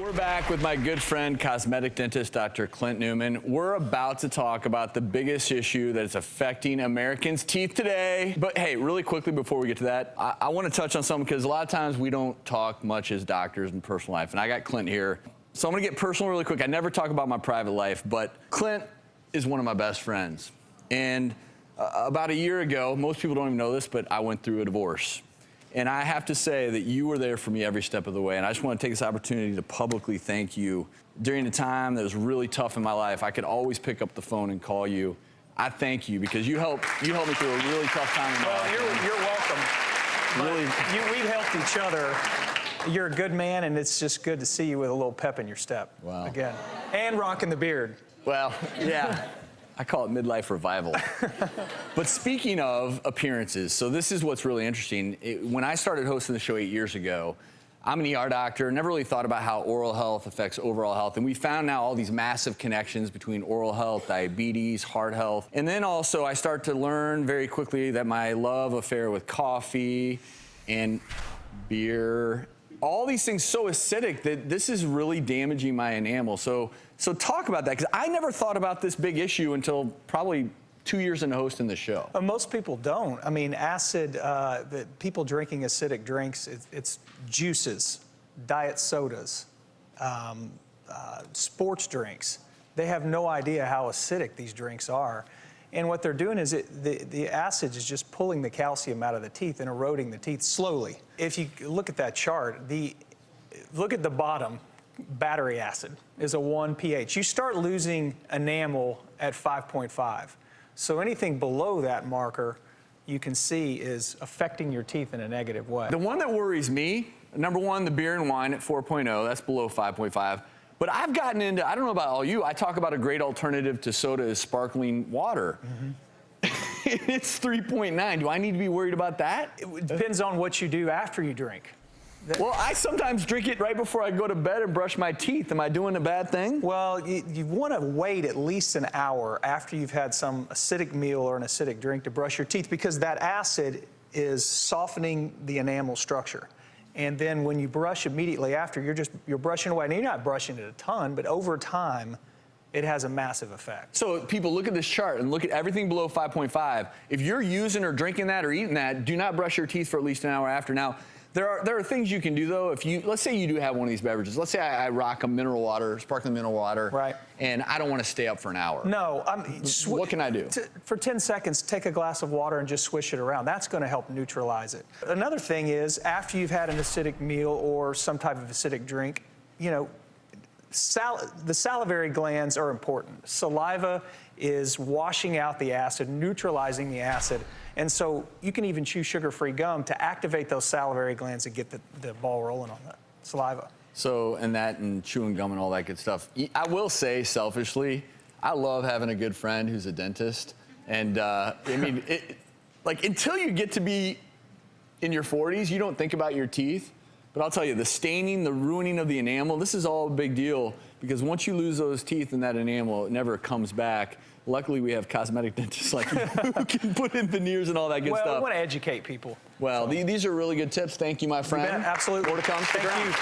We're back with my good friend, cosmetic dentist, Dr. Clint Newman. We're about to talk about the biggest issue that is affecting Americans' teeth today. But hey, really quickly before we get to that, I want to touch on something because a lot of times we don't talk much as doctors in personal life, and I got Clint here. So I'm going to get personal really quick. I never talk about my private life, but Clint is one of my best friends. And about a year ago, most people don't even know this, but I went through a divorce. And I have to say that you were there for me every step of the way. And I just want to take this opportunity to publicly thank you. During the time that was really tough in my life, I could always pick up the phone and call you. I thank you because you helped me through a really tough time in my life. Well, you're welcome. Really, we've helped each other. You're a good man, and it's just good to see you with a little pep in your step. Wow. Again. And rocking the beard. Well, yeah. I call it midlife revival. But speaking of appearances, so this is what's really interesting. When I started hosting the show 8 years ago, I'm an ER doctor, never really thought about how oral health affects overall health. And we found now all these massive connections between oral health, diabetes, heart health. And then also I start to learn very quickly that my love affair with coffee and beer, all these things so acidic that this is really damaging my enamel. So talk about that, because I never thought about this big issue until probably 2 years into hosting the show. Most people don't. I mean, acid, people drinking acidic drinks, it's juices, diet sodas, sports drinks. They have no idea how acidic these drinks are. And what they're doing is the acid is just pulling the calcium out of the teeth and eroding the teeth slowly. If you look at that chart, look at the bottom. Battery acid is a 1 pH. You start losing enamel at 5.5. So anything below that marker, you can see is affecting your teeth in a negative way. The one that worries me, number one, the beer and wine at 4.0, that's below 5.5. But I've gotten into, I don't know about all you, I talk about a great alternative to soda is sparkling water. Mm-hmm. It's 3.9. Do I need to be worried about that? It depends on what you do after you drink. Well, I sometimes drink it right before I go to bed and brush my teeth. Am I doing a bad thing? Well, you want to wait at least an hour after you've had some acidic meal or an acidic drink to brush your teeth, because that acid is softening the enamel structure. And then when you brush immediately after, you're brushing away. And you're not brushing it a ton, but over time, it has a massive effect. So people look at this chart and look at everything below 5.5. If you're using or drinking that or eating that, do not brush your teeth for at least an hour after. Now, there are things you can do, though. If you, let's say you do have one of these beverages. Let's say I rock a mineral water, sparkling mineral water. Right. And I don't want to stay up for an hour. No. What can I do? For 10 seconds, take a glass of water and just swish it around. That's going to help neutralize it. Another thing is, after you've had an acidic meal or some type of acidic drink, you know, the salivary glands are important. Saliva is washing out the acid, neutralizing the acid. And so you can even chew sugar-free gum to activate those salivary glands and get the ball rolling on the saliva. So, and chewing gum and all that good stuff. I will say, selfishly, I love having a good friend who's a dentist. And I mean, like, until you get to be in your 40s, you don't think about your teeth. But I'll tell you, the staining, the ruining of the enamel, this is all a big deal, because once you lose those teeth in that enamel, it never comes back. Luckily, we have cosmetic dentists like you who can put in veneers and all that good stuff. Well, we want to educate people. Well, these are really good tips. Thank you, my friend. Absolutely. More to come. Thank you.